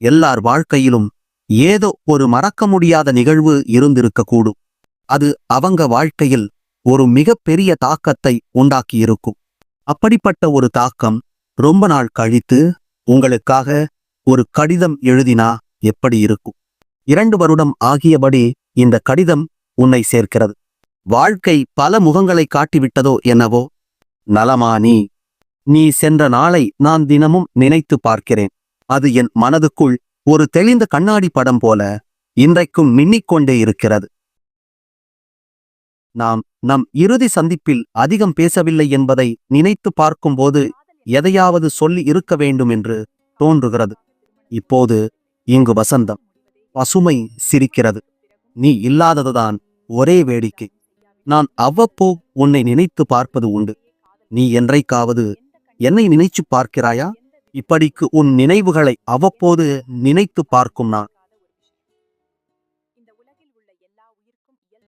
எல்லார் வாழ்க்கையிலும் ஏதோ ஒரு மறக்க முடியாத நிகழ்வு இருந்திருக்கக்கூடும். அது அவங்க வாழ்க்கையில் ஒரு மிகப்பெரிய தாக்கத்தை உண்டாக்கியிருக்கும். அப்படிப்பட்ட ஒரு தாக்கம் ரொம்ப நாள் கழித்து உங்களுக்காக ஒரு கடிதம் எழுதினா எப்படி இருக்கும்? 2 வருடம் ஆகியபடி இந்த கடிதம் உன்னை சேர்க்கிறது. வாழ்க்கை பல முகங்களை காட்டிவிட்டதோ என்னவோ. நலமா நீ? நீ சென்ற நாளை நான் தினமும் நினைத்து பார்க்கிறேன். அது என் மனதுக்குள் ஒரு தெளிந்த கண்ணாடி படம் போல இன்றைக்கும் மின்னிக்கொண்டே இருக்கிறது. நாம் நம் இறுதி சந்திப்பில் அதிகம் பேசவில்லை என்பதை நினைத்து பார்க்கும்போது எதையாவது சொல்லி இருக்க வேண்டும் என்று தோன்றுகிறது. இப்போது இங்கு வசந்தம், பசுமை சிரிக்கிறது. நீ இல்லாததுதான் ஒரே வேடிக்கை. நான் அவ்வப்போ உன்னை நினைத்து பார்ப்பது உண்டு. நீ என்றைக்காவது என்னை நினைச்சு பார்க்கிறாயா? இப்படிக்கு உன் நினைவுகளை அவ்வப்போது நினைத்து பார்க்கும் நான்